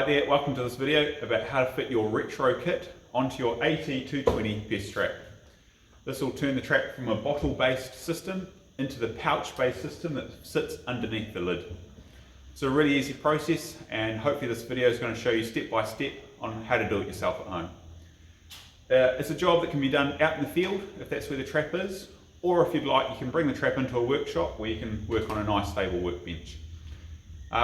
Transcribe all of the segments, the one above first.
Hi there, welcome to this video about how to fit your retro kit onto your AT220 best trap. This will turn the trap from a bottle-based system into the pouch-based system that sits underneath the lid. It's a really easy process, and hopefully this video is going to show you step by step on how to do it yourself at home. It's a job that can be done out in the field if that's where the trap is, or if you'd like you can bring the trap into a workshop where you can work on a nice stable workbench.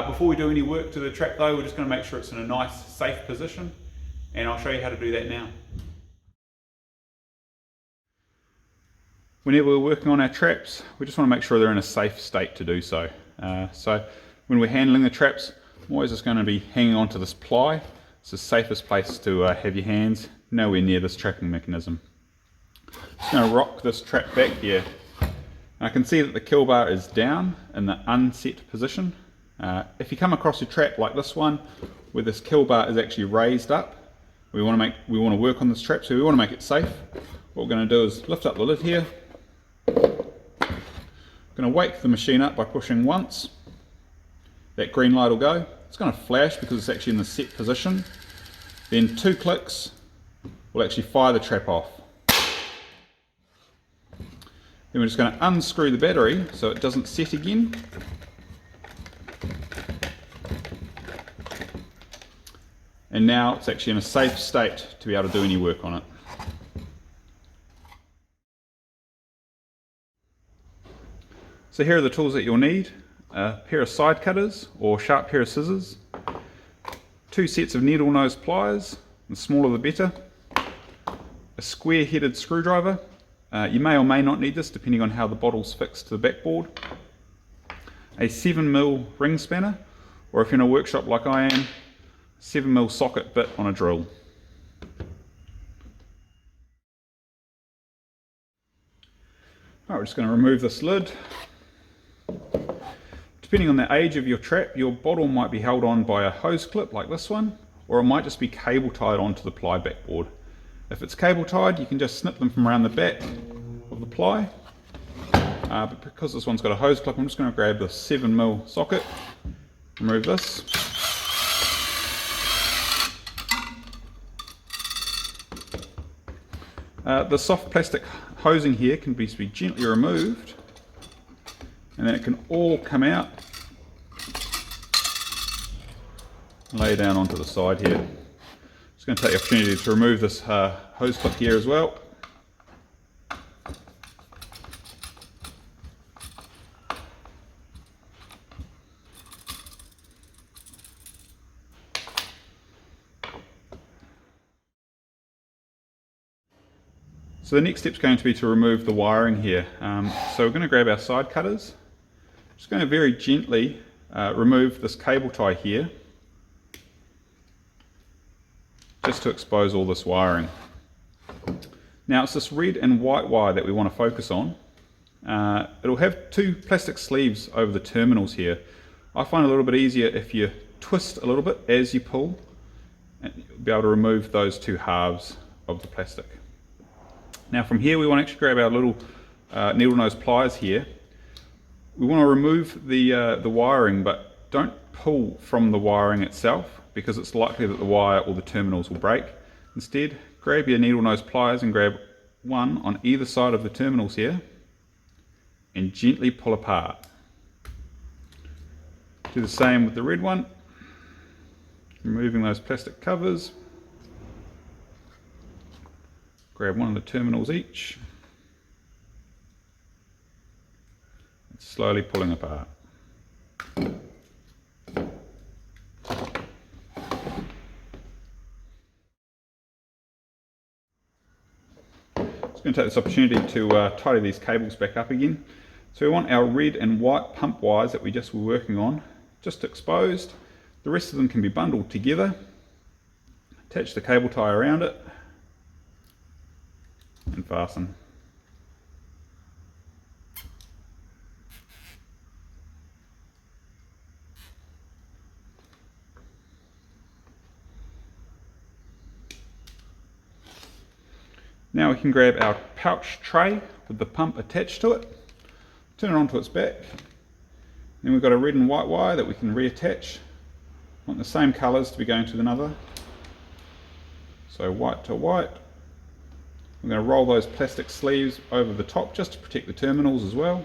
Before we do any work to the trap though, we're just going to make sure it's in a nice safe position, and I'll show you how to do that now. Whenever we're working on our traps, we just want to make sure they're in a safe state to do so. So when we're handling the traps, I'm always just going to be hanging onto this ply. It's the safest place to have your hands, nowhere near this trapping mechanism. Just going to rock this trap back here. I can see that the kill bar is down in the unset position. If you come across a trap like this one, where this kill bar is actually raised up, we want to work on this trap, so we want to make it safe. What we're going to do is lift up the lid here. I'm going to wake the machine up by pushing once. That green light will go. It's going to flash because it's actually in the set position. Then 2 clicks will actually fire the trap off. Then we're just going to unscrew the battery so it doesn't set again. And now it's actually in a safe state to be able to do any work on it. So here are the tools that you'll need: a pair of side cutters or sharp pair of scissors, 2 sets of needle nose pliers, the smaller the better, a square headed screwdriver. You may or may not need this depending on how the bottle's fixed to the backboard, a 7mm ring spanner, or if you're in a workshop like I am, 7mm socket bit on a drill. Right, we're just going to remove this lid. Depending on the age of your trap, your bottle might be held on by a hose clip like this one, or it might just be cable tied onto the ply backboard. If it's cable tied, you can just snip them from around the back of the ply. But because this one's got a hose clip, I'm just going to grab the 7mm socket, remove this. The soft plastic hosing here can be gently removed, and then it can all come out and lay down onto the side here. Just going to take the opportunity to remove this hose clip here as well. So the next step is going to be to remove the wiring here. So we're going to grab our side cutters. Just going to very gently remove this cable tie here, just to expose all this wiring. Now it's this red and white wire that we want to focus on. It'll have 2 plastic sleeves over the terminals here. I find it a little bit easier if you twist a little bit as you pull, and you'll be able to remove those 2 halves of the plastic. Now from here we want to actually grab our little needle nose pliers here. We want to remove the wiring, but don't pull from the wiring itself, because it's likely that the wire or the terminals will break. Instead, grab your needle nose pliers and grab one on either side of the terminals here and gently pull apart. Do the same with the red one, removing those plastic covers. Grab one of the terminals each, and slowly pulling apart. Just going to take this opportunity to tidy these cables back up again. So we want our red and white pump wires that we just were working on just exposed. The rest of them can be bundled together. Attach the cable tie around it and fasten. Now we can grab our pouch tray with the pump attached to it, turn it onto its back. Then we've got a red and white wire that we can reattach want the same colours to be going to another. So white to white. I'm going to roll those plastic sleeves over the top just to protect the terminals as well.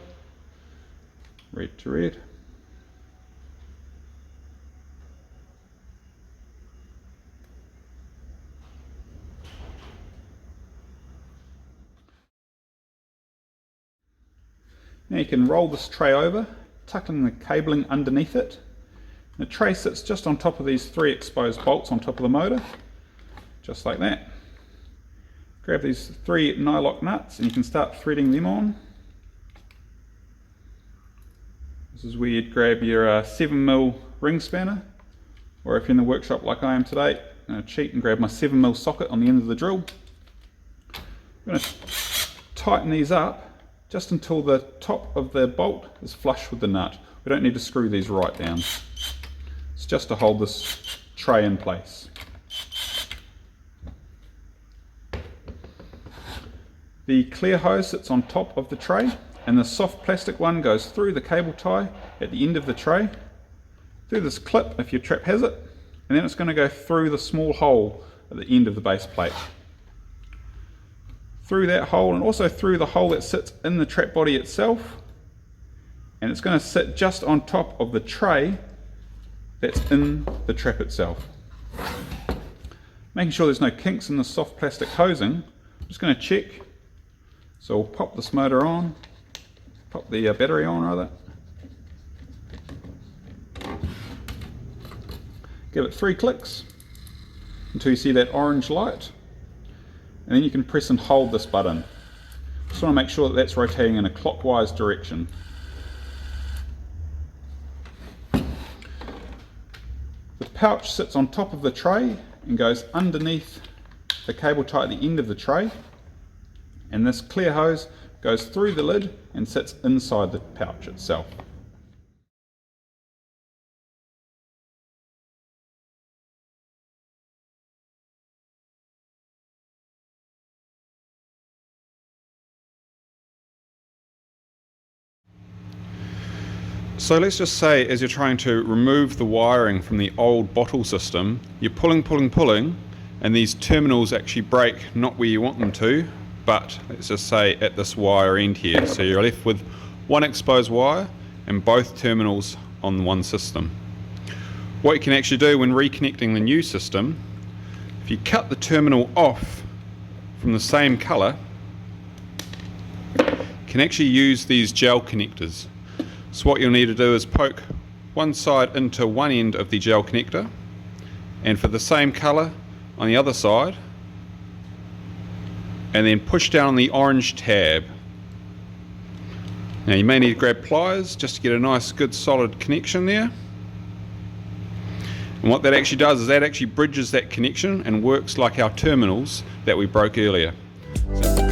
Red to red. Now you can roll this tray over, tucking the cabling underneath it. The tray sits just on top of these 3 exposed bolts on top of the motor, just like that. Grab these 3 nylock nuts and you can start threading them on. This is where you'd grab your 7mm ring spanner, or if you're in the workshop like I am today, I'm going to cheat and grab my 7mm socket on the end of the drill. I'm going to tighten these up just until the top of the bolt is flush with the nut. We don't need to screw these right down. It's just to hold this tray in place. The clear hose sits on top of the tray, and the soft plastic one goes through the cable tie at the end of the tray, through this clip if your trap has it, and then it's going to go through the small hole at the end of the base plate. Through that hole and also through the hole that sits in the trap body itself, and it's going to sit just on top of the tray that's in the trap itself. Making sure there's no kinks in the soft plastic hosing, I'm just going to check. So we'll pop this motor on, pop the battery on rather. Give it 3 clicks until you see that orange light. And then you can press and hold this button. Just want to make sure that that's rotating in a clockwise direction. The pouch sits on top of the tray and goes underneath the cable tie at the end of the tray. And this clear hose goes through the lid and sits inside the pouch itself. So let's just say as you're trying to remove the wiring from the old bottle system, you're pulling, and these terminals actually break not where you want them to, but let's just say at this wire end here. So you're left with one exposed wire and both terminals on one system. What you can actually do when reconnecting the new system, if you cut the terminal off from the same colour, you can actually use these gel connectors. So what you'll need to do is poke one side into one end of the gel connector, and for the same colour on the other side, and then push down on the orange tab. Now you may need to grab pliers just to get a nice good solid connection there. And what that actually does is that actually bridges that connection and works like our terminals that we broke earlier. So